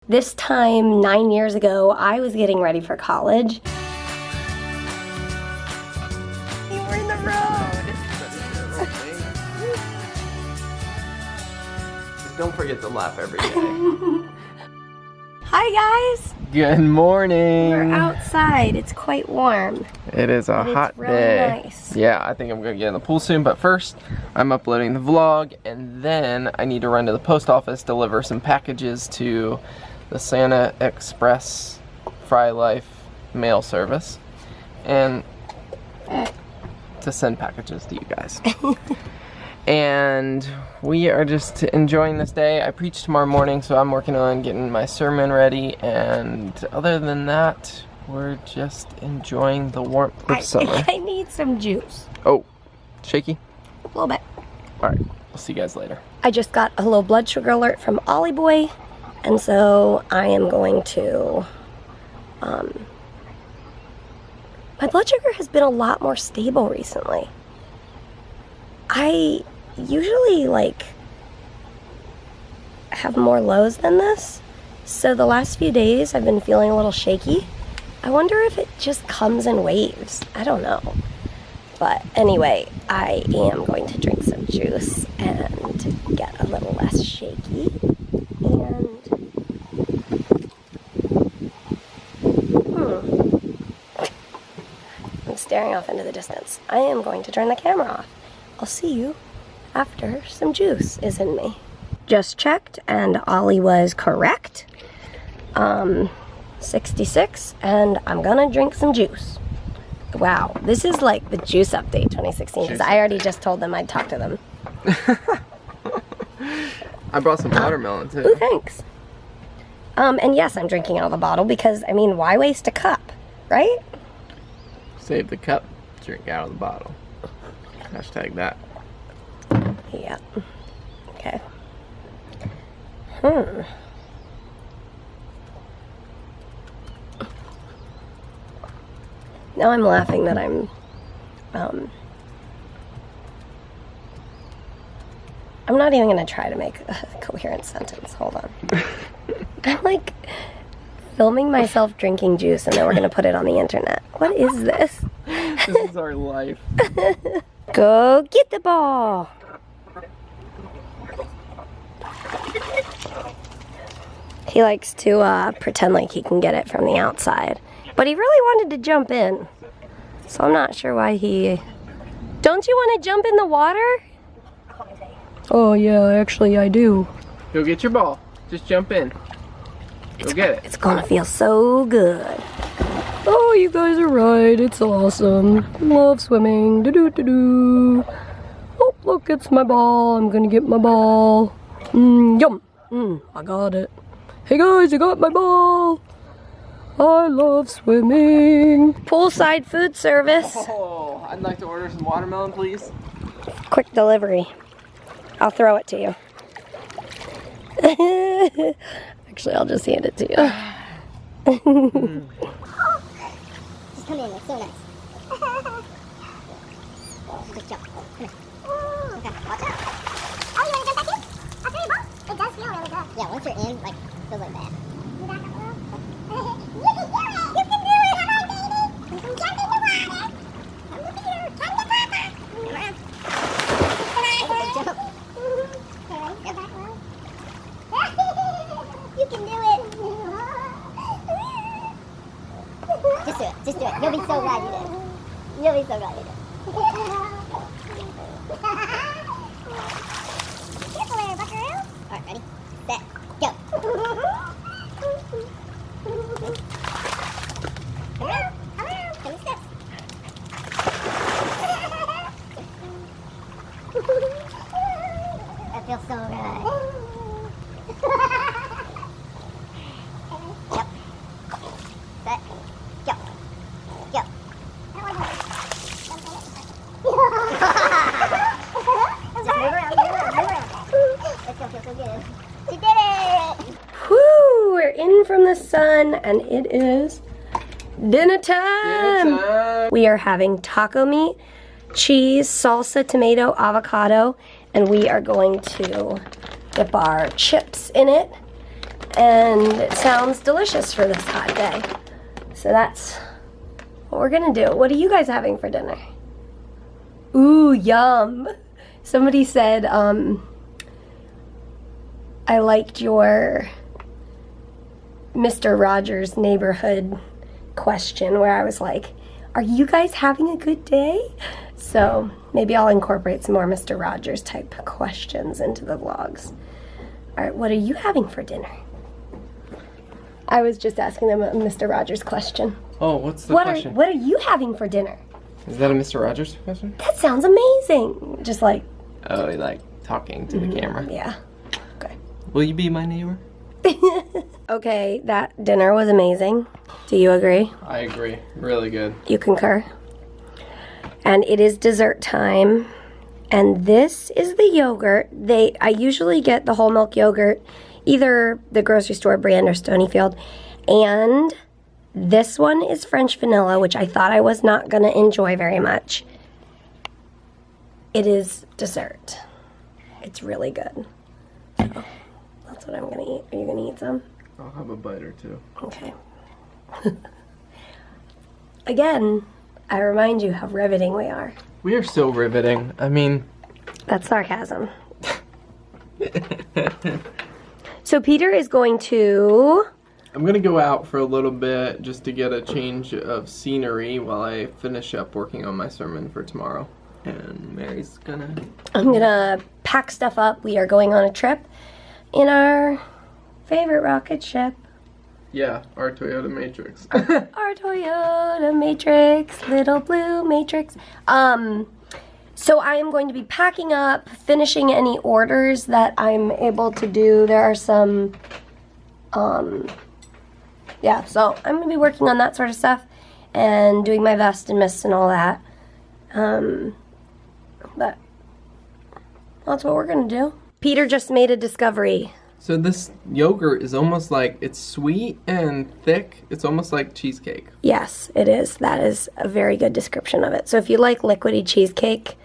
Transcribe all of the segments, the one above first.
This time, 9 years ago, I was getting ready for college. You were in the road. Don't forget to laugh every day. Hi guys. Good morning. We're outside. It's quite warm. It is a hot really day. Nice. Yeah, I think I'm gonna get in the pool soon, but first I'm uploading the vlog and then I need to run to the post office, deliver some packages to the Santa Express Frey Life mail service and to send packages to you guys. And we are just enjoying this day. I preach tomorrow morning, so I'm working on getting my sermon ready, and other than that, we're just enjoying the warmth of summer. I need some juice. Oh, shaky? A little bit. Alright, we'll see you guys later. I just got a low blood sugar alert from Ollie Boy, and so I am going to, my blood sugar has been a lot more stable recently. I usually have more lows than this, so the last few days I've been feeling a little shaky. I wonder if it just comes in waves. I don't know. But anyway, I am going to drink some juice and get a little less shaky. And I'm staring off into the distance. I am going to turn the camera off. I'll see you after some juice is in me. Just checked and Ollie was correct. 66, and I'm gonna drink some juice. Wow, this is like the juice update 2016 because I already just told them I'd talk to them. I brought some watermelon too. Ooh, thanks. And yes, I'm drinking out of the bottle because, I mean, why waste a cup, right? Save the cup, drink out of the bottle. Hashtag that. Yeah. Okay. Now I'm laughing that I'm not even gonna try to make a coherent sentence. Hold on. I'm like filming myself drinking juice and then we're gonna put it on the internet. What is this? This is our life. Go get the ball. He likes to pretend like he can get it from the outside. But he really wanted to jump in. So I'm not sure why he... Don't you want to jump in the water? Oh yeah, actually I do. Go get your ball. Just jump in. Go get it. It's gonna feel so good. Oh, you guys are right. It's awesome. Love swimming. Do-do-do-do. Oh, look, it's my ball. I'm gonna get my ball. Yum. I got it. Hey guys, I got my ball. I love swimming. Poolside food service. Oh, I'd like to order some watermelon, please. Quick delivery. I'll throw it to you. Actually, I'll just hand it to you. Just come in, it's so nice. Just jump. Come here. Okay, watch out. Oh, you want to jump back in? I'll throw your ball. It does feel really good. Yeah, once you're in, like, it feels like that. You back up a little? You can do it! You can do it! Come on, baby! You can jump in the water! Come over here! Come to Papa! Come around. Come on, good jump. Okay, go back a little. You can do it! Just do it. Just do it. You'll be so glad you did. You'll be so glad you did. Careful there, buckaroo. Alright, ready? Set. Go. Come around. Come around. Give me steps. That feels so good. Yep. Set. Go. Go. Just move around, move around, move around. That feels so good. She did it! Whoo! We're in from the sun and it is dinner time. We are having taco meat, cheese, salsa, tomato, avocado, and we are going to dip our chips in it and it sounds delicious for this hot day. So that's what we're gonna do. What are you guys having for dinner? Ooh, yum. Somebody said, I liked your Mr. Rogers neighborhood question where I was like, are you guys having a good day? So maybe I'll incorporate some more Mr. Rogers type questions into the vlogs. All right, what are you having for dinner? I was just asking them a Mr. Rogers question. Oh, what's the question? What are you having for dinner? Is that a Mr. Rogers question? That sounds amazing. Just like... Oh, you like talking to the camera. Yeah. Okay. Will you be my neighbor? Okay, that dinner was amazing. Do you agree? I agree. Really good. You concur? And it is dessert time. And this is the yogurt. I usually get the whole milk yogurt, either the grocery store brand or Stonyfield. And this one is French vanilla, which I thought I was not going to enjoy very much. It is dessert. It's really good. So that's what I'm going to eat. Are you going to eat some? I'll have a bite or two. Okay. Again, I remind you how riveting we are. We are so riveting. I mean... That's sarcasm. So Peter is going to... I'm going to go out for a little bit just to get a change of scenery while I finish up working on my sermon for tomorrow. And Mary's gonna... I'm going to pack stuff up. We are going on a trip in our favorite rocket ship. Yeah, our Toyota Matrix. Our Toyota Matrix, little blue Matrix. So I am going to be packing up, finishing any orders that I'm able to do. There are some, yeah, so I'm going to be working on that sort of stuff and doing my vest and mists and all that. But that's what we're going to do. Peter just made a discovery. So this yogurt is almost like, it's sweet and thick. It's almost like cheesecake. Yes, it is. That is a very good description of it. So if you like liquidy cheesecake,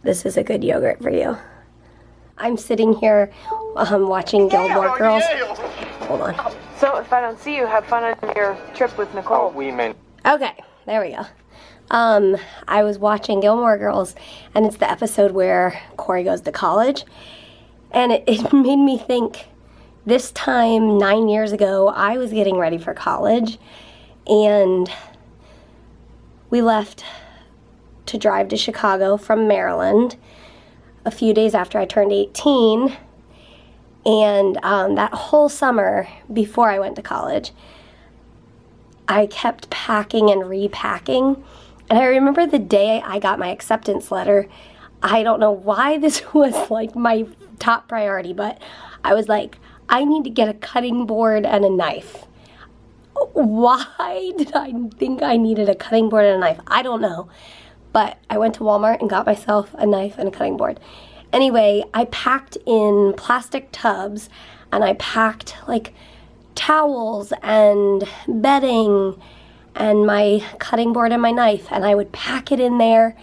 this is a good yogurt for you. I'm sitting here watching Gilmore Girls. Hold on. So if I don't see you, have fun on your trip with Nicole. Okay, there we go. I was watching Gilmore Girls, and it's the episode where Corey goes to college. And it made me think, this time 9 years ago, I was getting ready for college, and we left to drive to Chicago from Maryland a few days after I turned 18. And that whole summer before I went to college, I kept packing and repacking. And I remember the day I got my acceptance letter, I don't know why this was like my top priority, but I was like, I need to get a cutting board and a knife. Why did I think I needed a cutting board and a knife? I don't know. But I went to Walmart and got myself a knife and a cutting board. Anyway, I packed in plastic tubs, and I packed like towels and bedding and my cutting board and my knife, and I would pack it in there,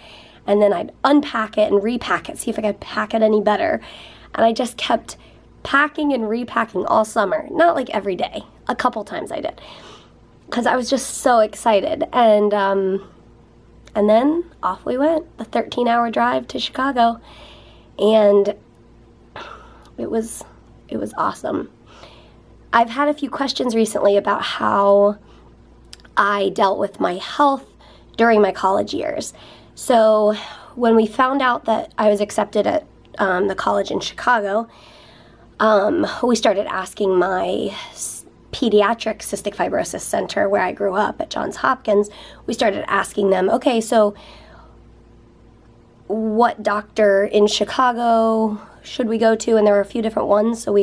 and then I'd unpack it and repack it, see if I could pack it any better. And I just kept packing and repacking all summer. Not like every day. A couple times I did. Because I was just so excited. And then off we went. A 13-hour drive to Chicago. And it was awesome. I've had a few questions recently about how I dealt with my health during my college years. So when we found out that I was accepted at the college in Chicago, we started asking my pediatric cystic fibrosis center where I grew up at Johns Hopkins. We started asking them, okay, so what doctor in Chicago should we go to? And there were a few different ones. So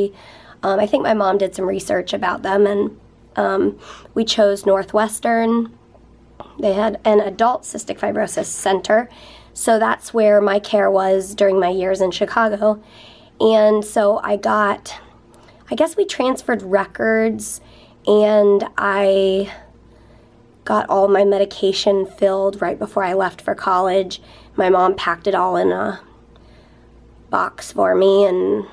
I think my mom did some research about them, and we chose Northwestern. They had an adult cystic fibrosis center. So that's where my care was during my years in Chicago. And so I guess we transferred records, and I got all my medication filled right before I left for college. My mom packed it all in a box for me, and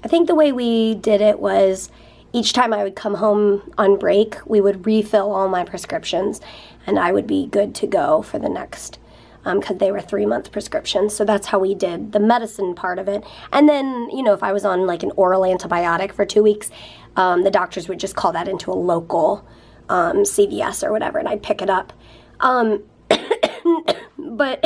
I think the way we did it was each time I would come home on break, we would refill all my prescriptions, and I would be good to go for the next, because they were 3-month prescriptions. So that's how we did the medicine part of it. And then, you know, if I was on like an oral antibiotic for 2 weeks, the doctors would just call that into a local CVS or whatever, and I'd pick it up. But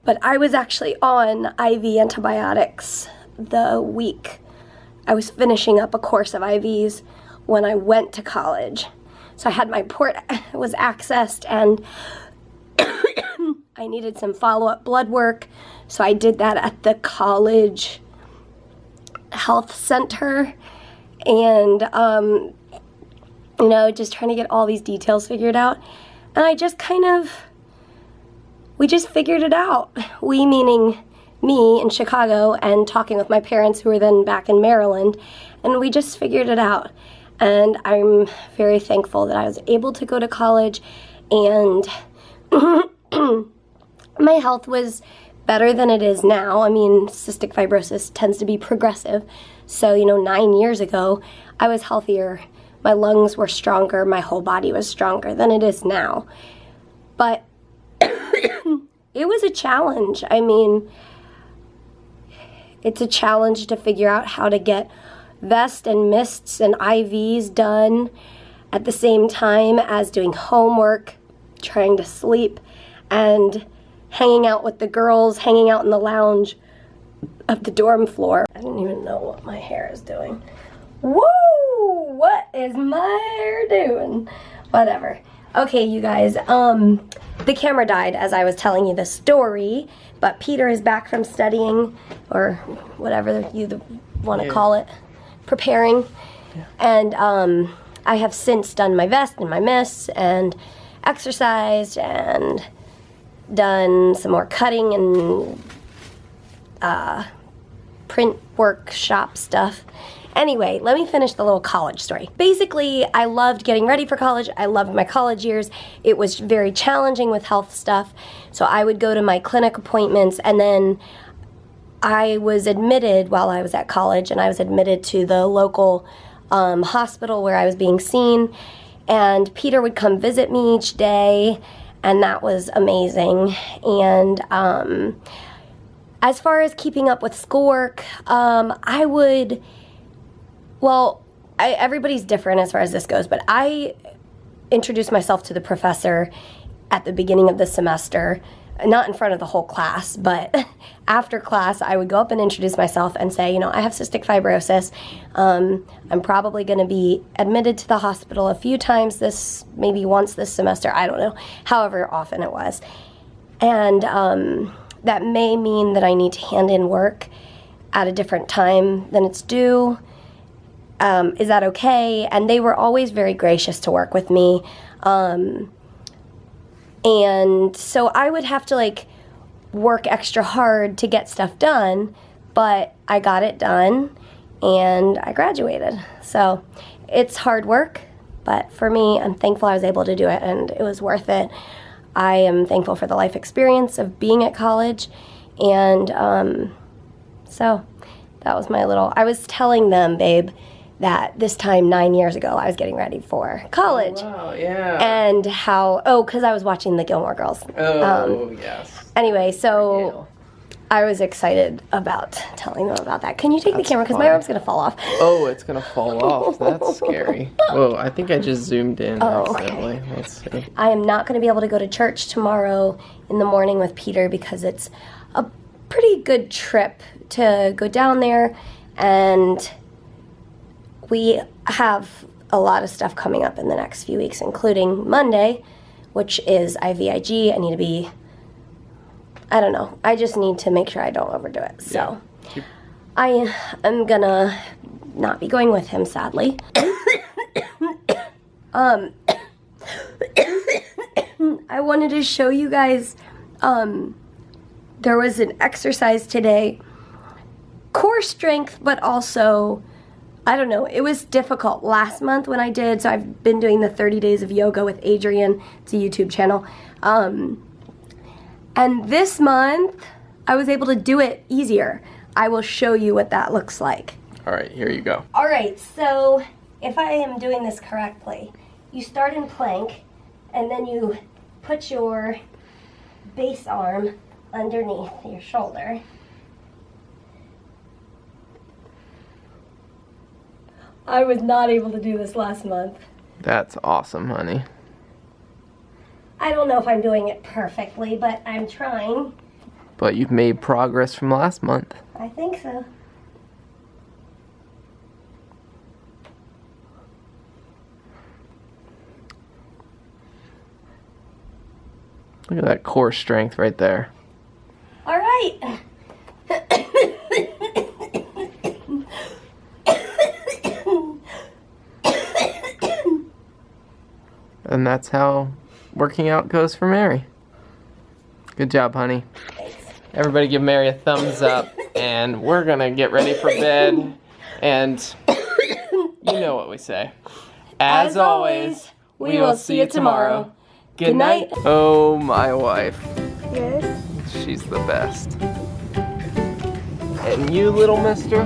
but I was actually on IV antibiotics the week I was finishing up a course of IVs when I went to college. So I had my port was accessed, and I needed some follow-up blood work. So I did that at the college health center, and you know, just trying to get all these details figured out. And I just we just figured it out. We meaning me in Chicago and talking with my parents who were then back in Maryland, and we just figured it out. And I'm very thankful that I was able to go to college, and my health was better than it is now. I mean, cystic fibrosis tends to be progressive. So, you know, 9 years ago, I was healthier. My lungs were stronger. My whole body was stronger than it is now. But it was a challenge. I mean, it's a challenge to figure out how to get vests and mists and IVs done at the same time as doing homework, trying to sleep, and hanging out with the girls, hanging out in the lounge of the dorm floor. I don't even know what my hair is doing. Woo! What is my hair doing? Whatever. Okay, you guys, the camera died as I was telling you the story, but Peter is back from studying, or whatever you want to call it, preparing. Yeah. And I have since done my vest and my mists and exercised and done some more cutting and print workshop stuff. Anyway, let me finish the little college story. Basically, I loved getting ready for college. I loved my college years. It was very challenging with health stuff. So I would go to my clinic appointments, and then I was admitted while I was at college, and I was admitted to the local hospital where I was being seen. And Peter would come visit me each day, and that was amazing. And as far as keeping up with schoolwork, everybody's different as far as this goes, but I introduced myself to the professor at the beginning of the semester, not in front of the whole class, but after class, I would go up and introduce myself and say, you know, I have cystic fibrosis. I'm probably going to be admitted to the hospital a few times maybe once this semester, I don't know, however often it was. And that may mean that I need to hand in work at a different time than it's due. Is that okay? And they were always very gracious to work with me. And so I would have to work extra hard to get stuff done, but I got it done and I graduated. So it's hard work, but for me, I'm thankful I was able to do it, and it was worth it. I am thankful for the life experience of being at college, and so that was my I was telling them, babe, that this time 9 years ago I was getting ready for college. Oh, wow, yeah. And how, because I was watching the Gilmore Girls. Oh, yes. Anyway, so I was excited about telling them about that. Can you take the camera? Because my arm's going to fall off. Oh, it's going to fall off. That's scary. Whoa, I think I just zoomed in accidentally. Okay. Let's see. I am not going to be able to go to church tomorrow in the morning with Peter because it's a pretty good trip to go down there, and we have a lot of stuff coming up in the next few weeks, including Monday, which is IVIG. I need to be, I don't know, I just need to make sure I don't overdo it. So yeah. I am gonna not be going with him, sadly. I wanted to show you guys, there was an exercise today, core strength, but also I don't know, it was difficult last month when I did, so I've been doing the 30 days of yoga with Adrian. It's a YouTube channel. And this month, I was able to do it easier. I will show you what that looks like. All right, here you go. All right, so if I am doing this correctly, you start in plank, and then you put your base arm underneath your shoulder. I was not able to do this last month. That's awesome, honey. I don't know if I'm doing it perfectly, but I'm trying. But you've made progress from last month. I think so. Look at that core strength right there. All right. And that's how working out goes for Mary. Good job, honey. Thanks. Everybody give Mary a thumbs up, and we're gonna get ready for bed. And you know what we say. As always, we will see you tomorrow. Good night. Oh, my wife. Yes. She's the best. And you, little mister?